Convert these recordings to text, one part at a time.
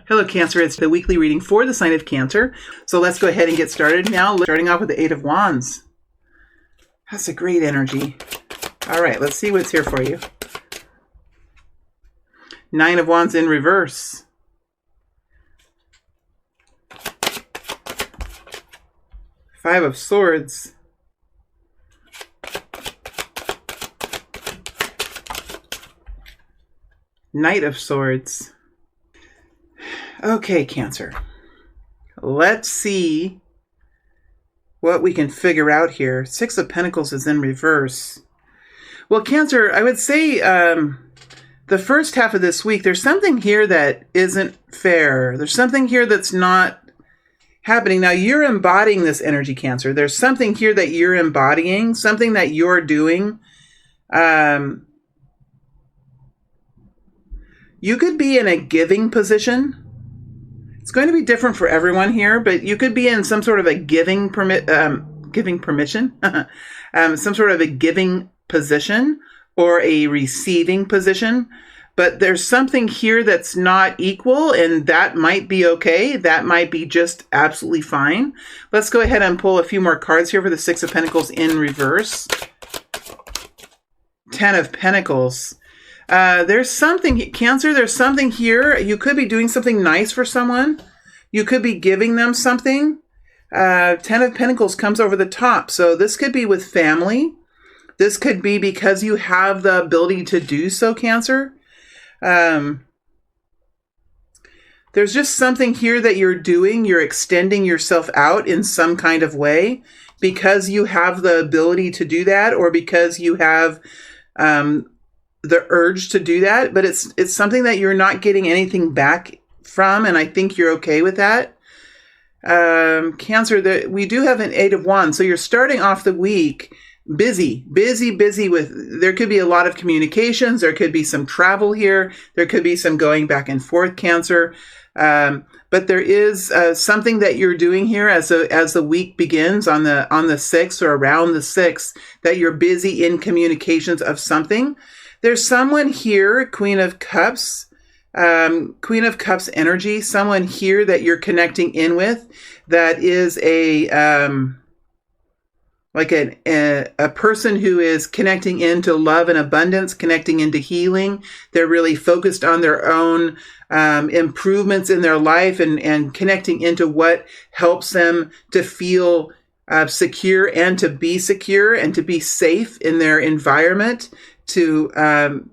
Hello, Cancer. It's the weekly reading for the sign of Cancer. So let's go ahead and get started now. Starting off with the Eight of Wands. That's a great energy. All right, let's see what's here for you. Nine of Wands in reverse. Five of Swords. Knight of Swords. Okay, Cancer. Let's see what we can figure out here. Six of Pentacles is in reverse. Well, Cancer, I would say the first half of this week, there's something here that isn't fair. There's something here that's not happening. Now, you're embodying this energy, Cancer. There's something here that you're embodying, something that you're doing. You could be in a giving position. It's going to be different for everyone here, but you could be in some sort of a giving permission, some sort of a giving position or a receiving position. But there's something here that's not equal, and that might be okay. That might be just absolutely fine. Let's go ahead and pull a few more cards here for the Six of Pentacles in reverse. Ten of Pentacles. There's something, Cancer, there's something here. You could be doing something nice for someone. You could be giving them something. Ten of Pentacles comes over the top. So this could be with family. This could be because you have the ability to do so, Cancer. There's just something here that you're doing. You're extending yourself out in some kind of way because you have the ability to do that, or because you have the urge to do that, but it's something that you're not getting anything back from, and I think you're okay with that. Cancer, we do have an Eight of Wands, so you're starting off the week busy with, there could be a lot of communications, there could be some travel here, there could be some going back and forth, Cancer. But there is something that you're doing here as the week begins on the 6th or around the 6th, that you're busy in communications of something. There's someone here, Queen of Cups energy, someone here that you're connecting in with that is a person who is connecting into love and abundance, connecting into healing. They're really focused on their own improvements in their life and connecting into what helps them to feel secure and to be secure and to be safe in their environment, to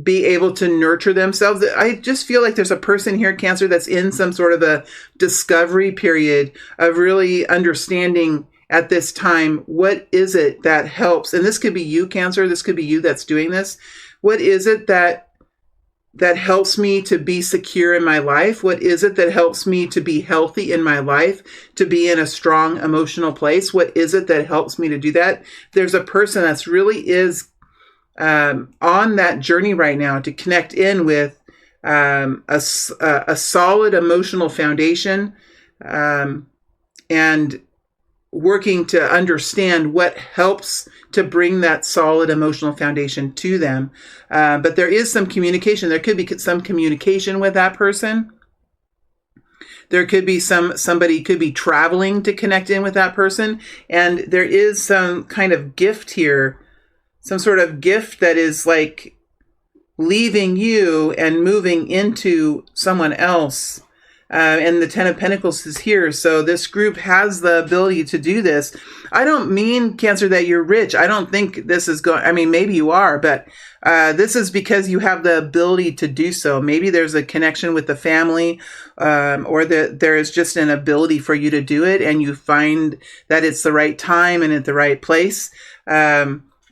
be able to nurture themselves. I just feel like there's a person here, Cancer, that's in some sort of a discovery period of really understanding at this time, what is it that helps? And this could be you, Cancer. This could be you that's doing this. What is it that helps me to be secure in my life? What is it that helps me to be healthy in my life, to be in a strong emotional place? What is it that helps me to do that? There's a person that's really is on that journey right now to connect in with a solid emotional foundation, and working to understand what helps to bring that solid emotional foundation to them. But there is some communication. There could be some communication with that person. There could be somebody could be traveling to connect in with that person. And there is some kind of gift here, some sort of gift that is like leaving you and moving into someone else. And the Ten of Pentacles is here. So this group has the ability to do this. I don't mean, Cancer, that you're rich. I don't think this is going, I mean, maybe you are, but this is because you have the ability to do so. Maybe there's a connection with the family, or that there is just an ability for you to do it, and you find that it's the right time and at the right place.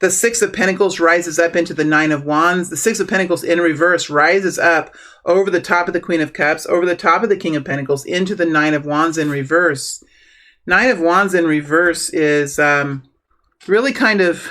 The Six of Pentacles rises up into the Nine of Wands. The Six of Pentacles in reverse rises up over the top of the Queen of Cups, over the top of the King of Pentacles, into the Nine of Wands in reverse. Nine of Wands in reverse is really kind of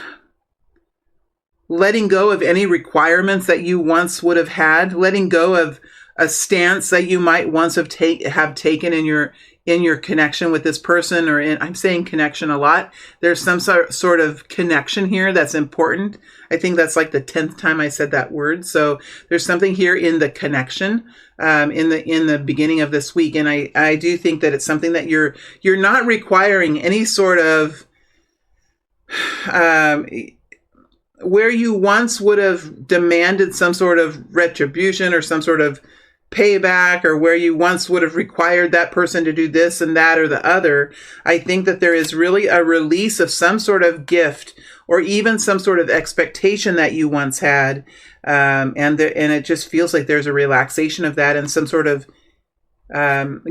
letting go of any requirements that you once would have had, letting go of a stance that you might once have taken in in your connection with this person, or I'm saying connection a lot. There's some sort of connection here that's important. I think that's like the 10th time I said that word. So there's something here in the connection, in the beginning of this week. And I do think that it's something that you're not requiring any sort of, where you once would have demanded some sort of retribution or some sort of payback, or where you once would have required that person to do this and that or the other. I think that there is really a release of some sort of gift, or even some sort of expectation that you once had, and it just feels like there's a relaxation of that and some sort of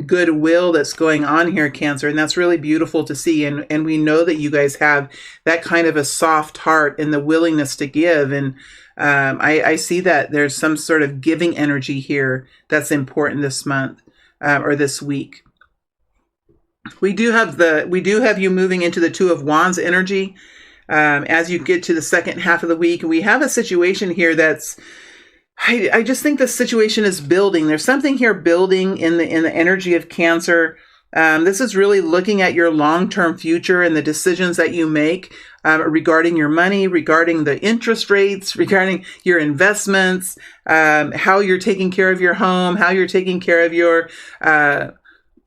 goodwill that's going on here, Cancer, and that's really beautiful to see. And we know that you guys have that kind of a soft heart and the willingness to give. And I see that there's some sort of giving energy here that's important this month, or this week. We do have you moving into the Two of Wands energy as you get to the second half of the week. We have a situation here that's, I just think the situation is building. There's something here building in the energy of Cancer. This is really looking at your long-term future and the decisions that you make regarding your money, regarding the interest rates, regarding your investments, how you're taking care of your home, how you're taking care of your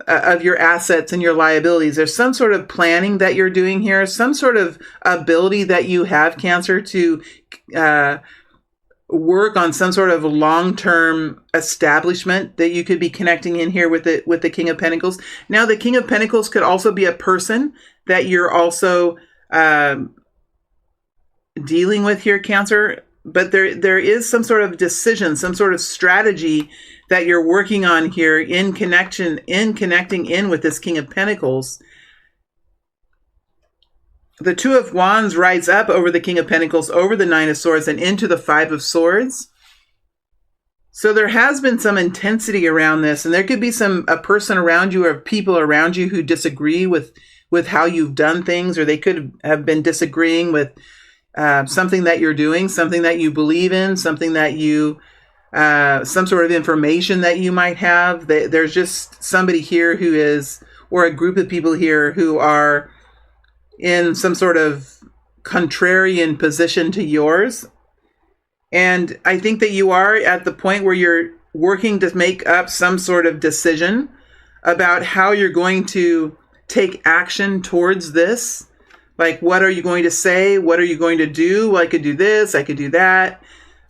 assets and your liabilities. There's some sort of planning that you're doing here, some sort of ability that you have, Cancer, to work on some sort of long-term establishment that you could be connecting in here with the King of Pentacles. Now, the King of Pentacles could also be a person that you're also dealing with here, Cancer. But there is some sort of decision, some sort of strategy that you're working on here in connecting in with this King of Pentacles. The Two of Wands rides up over the King of Pentacles, over the Nine of Swords, and into the Five of Swords. So there has been some intensity around this, and there could be a person around you or people around you who disagree with how you've done things, or they could have been disagreeing with something that you're doing, something that you believe in, something that you, some sort of information that you might have. There's just somebody here who is, or a group of people here who are in some sort of contrarian position to yours. And I think that you are at the point where you're working to make up some sort of decision about how you're going to take action towards this. Like, what are you going to say? What are you going to do? Well, I could do this, I could do that.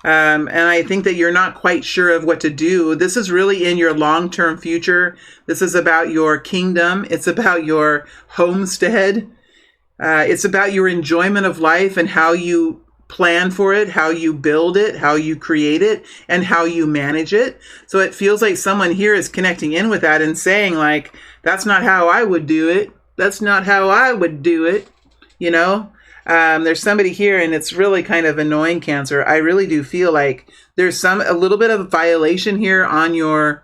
And I think that you're not quite sure of what to do. This is really in your long-term future. This is about your kingdom. It's about your homestead. It's about your enjoyment of life and how you plan for it, how you build it, how you create it, and how you manage it. So it feels like someone here is connecting in with that and saying, like, that's not how I would do it. That's not how I would do it. You know, there's somebody here, and it's really kind of annoying, Cancer. I really do feel like there's a little bit of violation here on your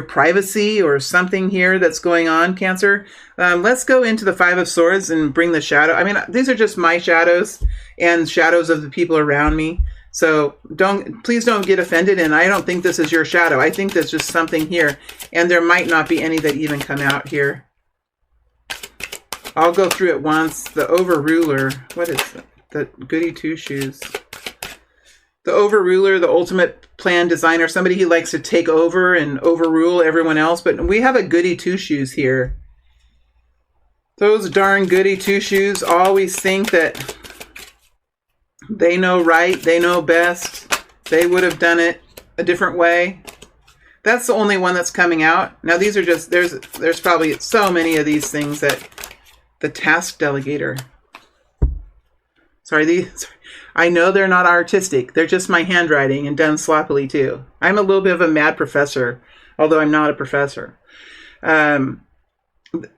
privacy or something here that's going on, Cancer. Let's go into the Five of Swords and bring the shadow. I mean, these are just my shadows and shadows of the people around me. So please don't get offended. And I don't think this is your shadow. I think there's just something here, and there might not be any that even come out here. I'll go through it once. The Overruler. What is that? The Goody Two Shoes. The Overruler, the ultimate plan designer, somebody who likes to take over and overrule everyone else. But we have a Goody Two Shoes here. Those darn Goody Two Shoes always think that they know right, they know best. They would have done it a different way. That's the only one that's coming out. Now these are just, there's probably so many of these things that the task delegator. Sorry, I know they're not artistic. They're just my handwriting and done sloppily too. I'm a little bit of a mad professor, although I'm not a professor.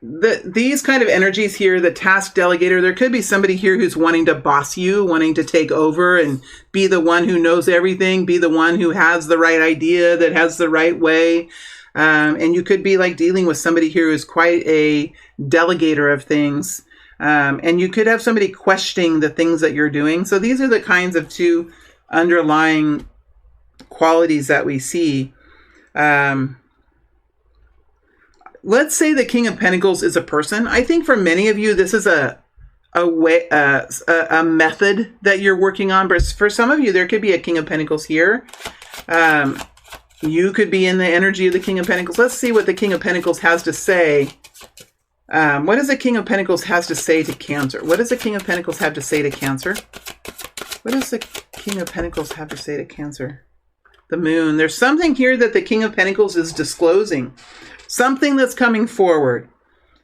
These kind of energies here, the task delegator, there could be somebody here who's wanting to boss you, wanting to take over and be the one who knows everything, be the one who has the right idea, that has the right way. And you could be like dealing with somebody here who's quite a delegator of things. And you could have somebody questioning the things that you're doing. So these are the kinds of two underlying qualities that we see. let's say the King of Pentacles is a person. I think for many of you, this is a method that you're working on. But for some of you, there could be a King of Pentacles here. You could be in the energy of the King of Pentacles. Let's see what the King of Pentacles has to say. What does the King of Pentacles has to say to Cancer? What does the King of Pentacles have to say to Cancer? What does the King of Pentacles have to say to Cancer? The Moon. There's something here that the King of Pentacles is disclosing. Something that's coming forward.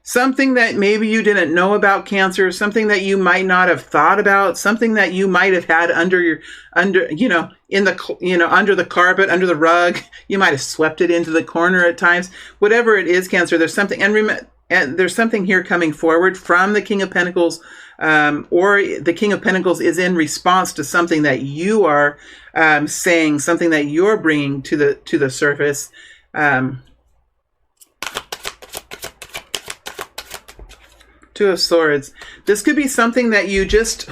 Something that maybe you didn't know about, Cancer. Something that you might not have thought about. Something that you might have had under the carpet, under the rug. You might have swept it into the corner at times. Whatever it is, Cancer, there's something, and there's something here coming forward from the King of Pentacles, or the King of Pentacles is in response to something that you are saying, something that you're bringing to the surface. Two of Swords. This could be something that you just,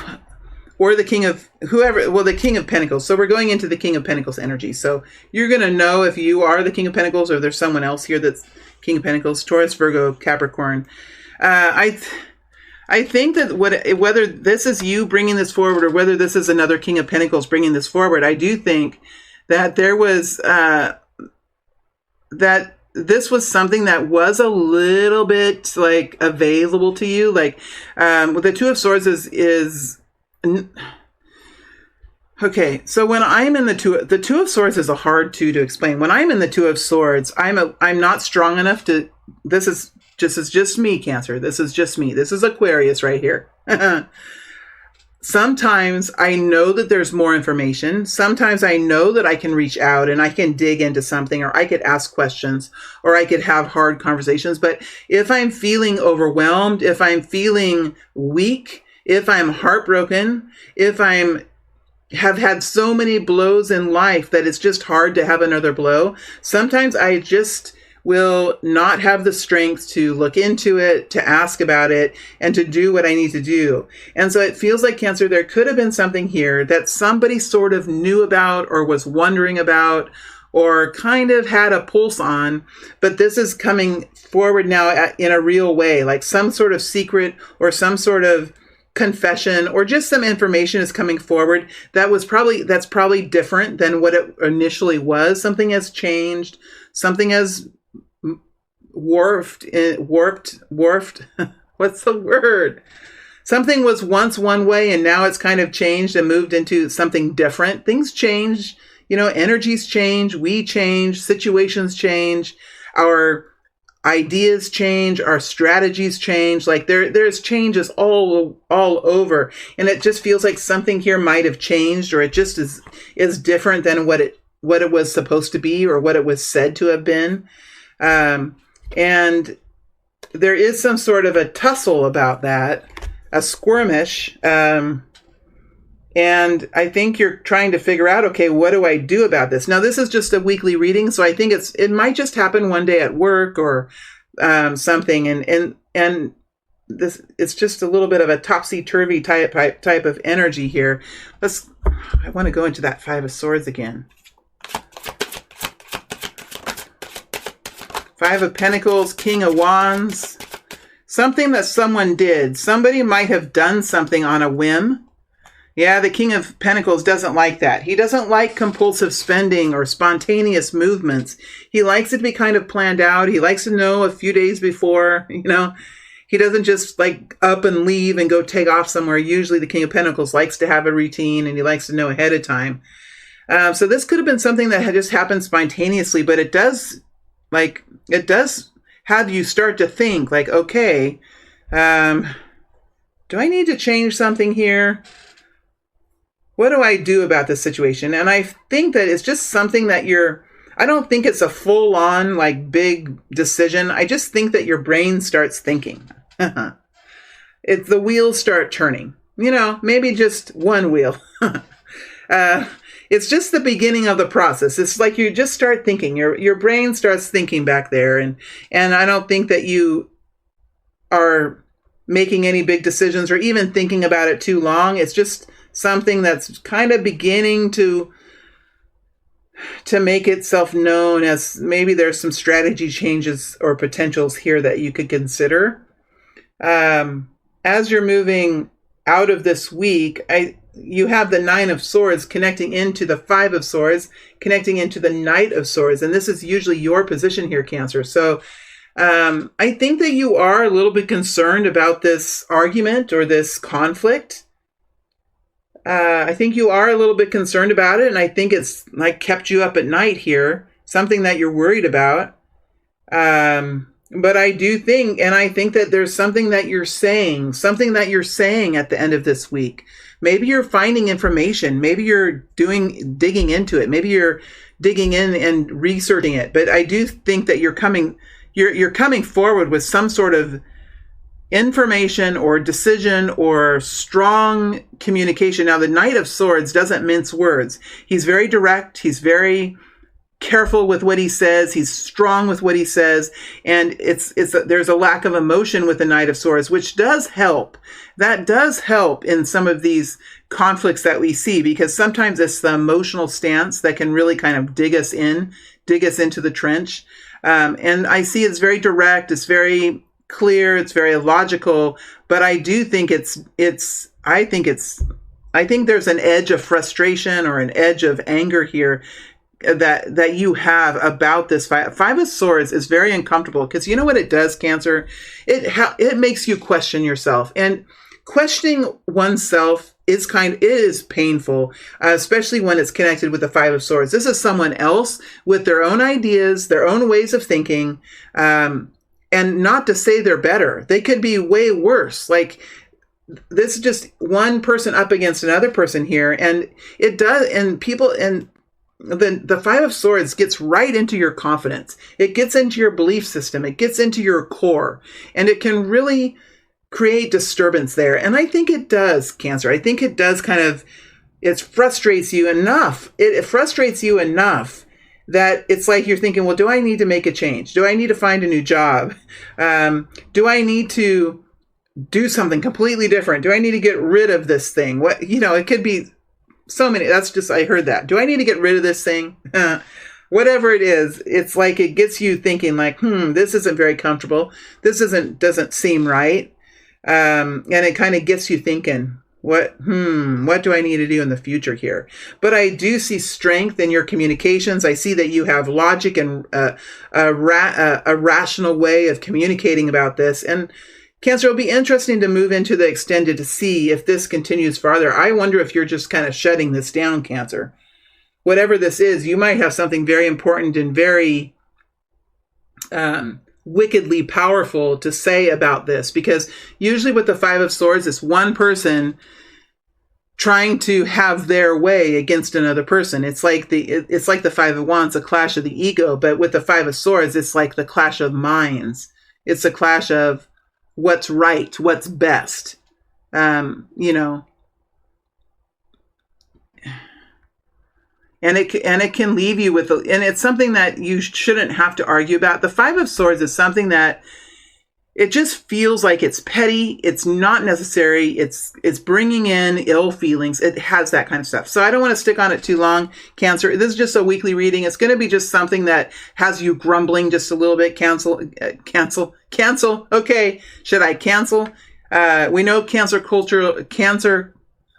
or the King of whoever, well, the King of Pentacles. So we're going into the King of Pentacles energy. So you're going to know if you are the King of Pentacles or there's someone else here that's King of Pentacles, Taurus, Virgo, Capricorn. I think that whether this is you bringing this forward or whether this is another King of Pentacles bringing this forward, I do think that there was, that this was something that was a little bit like available to you. Like, with the Two of Swords is okay. So when I'm in the Two of Swords is a hard two to explain. When I'm in the Two of Swords, I'm not strong enough to, this is just me, Cancer. This is just me. This is Aquarius right here. Sometimes I know that there's more information. Sometimes I know that I can reach out and I can dig into something, or I could ask questions, or I could have hard conversations. But if I'm feeling overwhelmed, if I'm feeling weak, if I'm heartbroken, if have had so many blows in life that it's just hard to have another blow, sometimes I just will not have the strength to look into it, to ask about it, and to do what I need to do. And so it feels like, Cancer, there could have been something here that somebody sort of knew about or was wondering about or kind of had a pulse on, but this is coming forward now in a real way, like some sort of secret or some sort of confession or just some information is coming forward that's probably different than what it initially was. Something has changed. Something has warped. What's the word? Something was once one way and now it's kind of changed and moved into something different. Things change, energies change, we change, situations change, our ideas change, our strategies change. Like there's changes all over, and it just feels like something here might have changed, or it just is different than what it was supposed to be or what it was said to have been. And there is some sort of a tussle about that, a skirmish. And I think you're trying to figure out, okay, what do I do about this? Now, this is just a weekly reading, so I think it might just happen one day at work or something. And this, it's just a little bit of a topsy-turvy type of energy here. I want to go into that Five of Swords again. Five of Pentacles, King of Wands. Something that someone did. Somebody might have done something on a whim. Yeah, the King of Pentacles doesn't like that. He doesn't like compulsive spending or spontaneous movements. He likes it to be kind of planned out. He likes to know a few days before, He doesn't just like up and leave and go take off somewhere. Usually the King of Pentacles likes to have a routine and he likes to know ahead of time. So this could have been something that had just happened spontaneously, but it does have you start to think like, okay, do I need to change something here? What do I do about this situation? And I think that it's just something that I don't think it's a full on like big decision. I just think that your brain starts thinking. The wheels start turning, maybe just one wheel. It's just the beginning of the process. It's like you just start thinking, your brain starts thinking back there. And I don't think that you are making any big decisions or even thinking about it too long. It's just something that's kind of beginning to to make itself known, as maybe there's some strategy changes or potentials here that you could consider. As you're moving out of this week, you have the Nine of Swords connecting into the Five of Swords, connecting into the Knight of Swords. And this is usually your position here, Cancer. So I think that you are a little bit concerned about this argument or this conflict. I think you are a little bit concerned about it. And I think it's like kept you up at night here, something that you're worried about. But I do think, and I think that there's something that you're saying at the end of this week. Maybe you're finding information. Maybe you're digging into it. Maybe you're digging in and researching it. But I do think that you're coming forward with some sort of information or decision or strong communication. Now, the Knight of Swords doesn't mince words. He's very direct. He's very careful with what he says. He's strong with what he says. And there's a lack of emotion with the Knight of Swords, which does help. That does help in some of these conflicts that we see, because sometimes it's the emotional stance that can really kind of dig us into the trench. And I see it's very direct. It's very clear. It's very logical. But I do think I think there's an edge of frustration or an edge of anger here that you have about this Five of Swords. Is very uncomfortable, because you know what it does, Cancer? It makes you question yourself, and questioning oneself is painful, especially when it's connected with the Five of Swords. This is someone else with their own ideas, their own ways of thinking, and not to say they're better. They could be way worse. Like, this is just one person up against another person here, and it does, and people, and the Five of Swords gets right into your confidence. It gets into your belief system. It gets into your core, and it can really create disturbance there. And I think it does, Cancer. I think it does it frustrates you enough. It frustrates you enough that it's like you're thinking, well, do I need to make a change? Do I need to find a new job? Do I need to do something completely different? Do I need to get rid of this thing? It could be so many. I heard that. Do I need to get rid of this thing? Whatever it is, it's like it gets you thinking like, this isn't very comfortable. This doesn't seem right. And it kind of gets you thinking, what do I need to do in the future here? But I do see strength in your communications. I see that you have logic and a rational way of communicating about this. And Cancer, it'll be interesting to move into the extended to see if this continues farther. I wonder if you're just kind of shutting this down, Cancer. Whatever this is, you might have something very important and very wickedly powerful to say about this, because usually with the Five of Swords, it's one person trying to have their way against another person. It's like the Five of Wands, a clash of the ego, but with the Five of Swords, it's like the clash of minds. It's a clash of what's right, what's best. And it can leave you with, and it's something that you shouldn't have to argue about. The Five of Swords is something that it just feels like it's petty. It's not necessary. It's bringing in ill feelings. It has that kind of stuff. So I don't want to stick on it too long, Cancer. This is just a weekly reading. It's going to be just something that has you grumbling just a little bit. Cancel. Okay. Should I cancel? We know Cancer culture,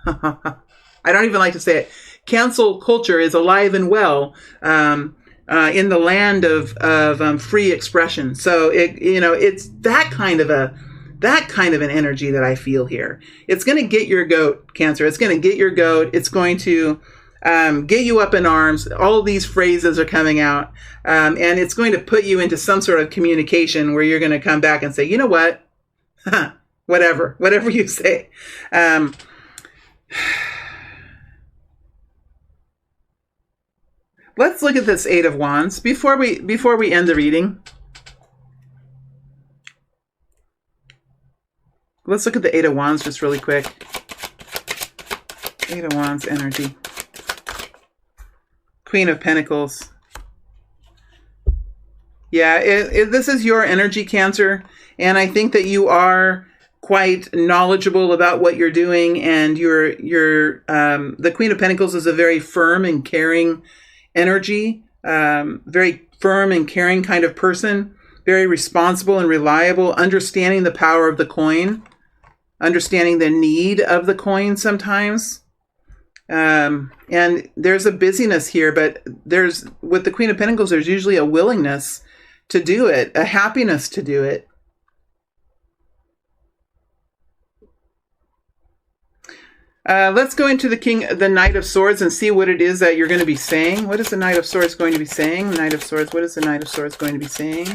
I don't even like to say it. Cancel culture is alive and well in the land of free expression. So it's that kind of an energy that I feel here. It's going to get your goat, Cancer. It's going to get your goat. It's going to get you up in arms. All these phrases are coming out, and it's going to put you into some sort of communication where you're going to come back and say, you know what, whatever you say. Let's look at this Eight of Wands before we end the reading. Let's look at the Eight of Wands just really quick. Eight of Wands energy. Queen of Pentacles. Yeah, this is your energy, Cancer, and I think that you are quite knowledgeable about what you're doing, and the Queen of Pentacles is a very firm and caring energy, very firm and caring kind of person, very responsible and reliable, understanding the power of the coin, understanding the need of the coin sometimes. And there's a busyness here, but with the Queen of Pentacles, there's usually a willingness to do it, a happiness to do it. Let's go into the Knight of Swords and see what it is that you're going to be saying. What is the Knight of Swords going to be saying? Knight of Swords, what is the Knight of Swords going to be saying?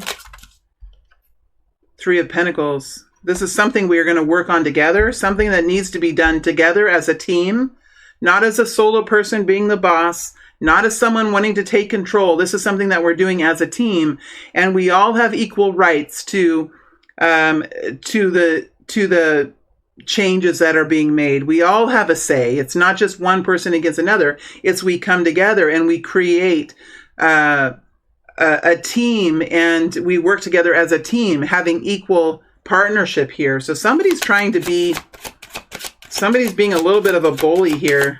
Three of Pentacles. This is something we are going to work on together, something that needs to be done together as a team, not as a solo person being the boss, not as someone wanting to take control. This is something that we're doing as a team, and we all have equal rights to the changes that are being made. We all have a say. It's not just one person against another. It's we come together and we create a team, and we work together as a team, having equal partnership here. So somebody's being a little bit of a bully here.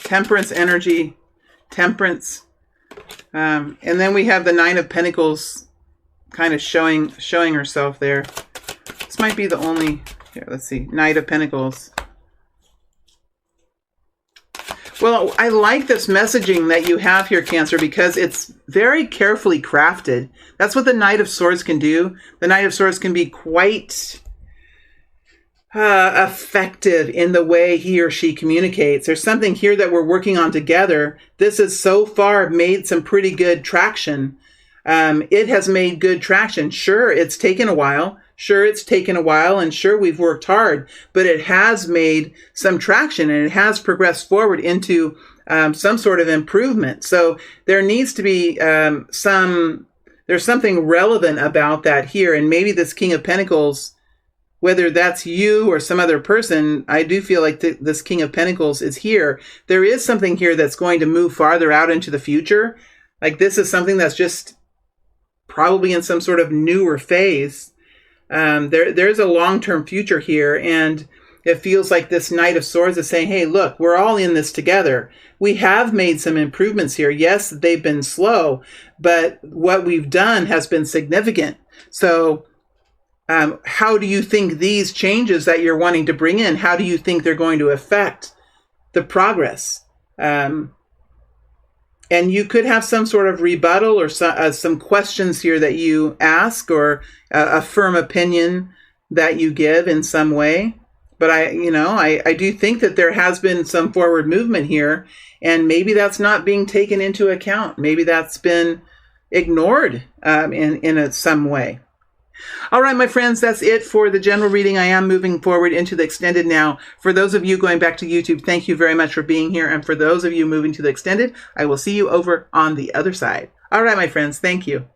Temperance energy, temperance. And then we have the Nine of Pentacles kind of showing herself there. This might be the only, here, let's see, Knight of Pentacles. Well, I like this messaging that you have here, Cancer, because it's very carefully crafted. That's what the Knight of Swords can do. The Knight of Swords can be quite effective in the way he or she communicates. There's something here that we're working on together. This has so far made some pretty good traction. It has made good traction. Sure, it's taken a while. And sure, we've worked hard, but it has made some traction, and it has progressed forward into some sort of improvement. So there needs to be there's something relevant about that here. And maybe this King of Pentacles, whether that's you or some other person, I do feel like this King of Pentacles is here. There is something here that's going to move farther out into the future. Like this is something that's just probably in some sort of newer phase. There's a long-term future here, and it feels like this Knight of Swords is saying, hey, look, we're all in this together. We have made some improvements here. Yes, they've been slow, but what we've done has been significant. So how do you think these changes that you're wanting to bring in, how do you think they're going to affect the progress? And you could have some sort of rebuttal or some questions here that you ask, or a firm opinion that you give in some way. But I do think that there has been some forward movement here, and maybe that's not being taken into account. Maybe that's been ignored in some way. All right, my friends, that's it for the general reading. I am moving forward into the extended now. For those of you going back to YouTube, thank you very much for being here. And for those of you moving to the extended, I will see you over on the other side. All right, my friends, thank you.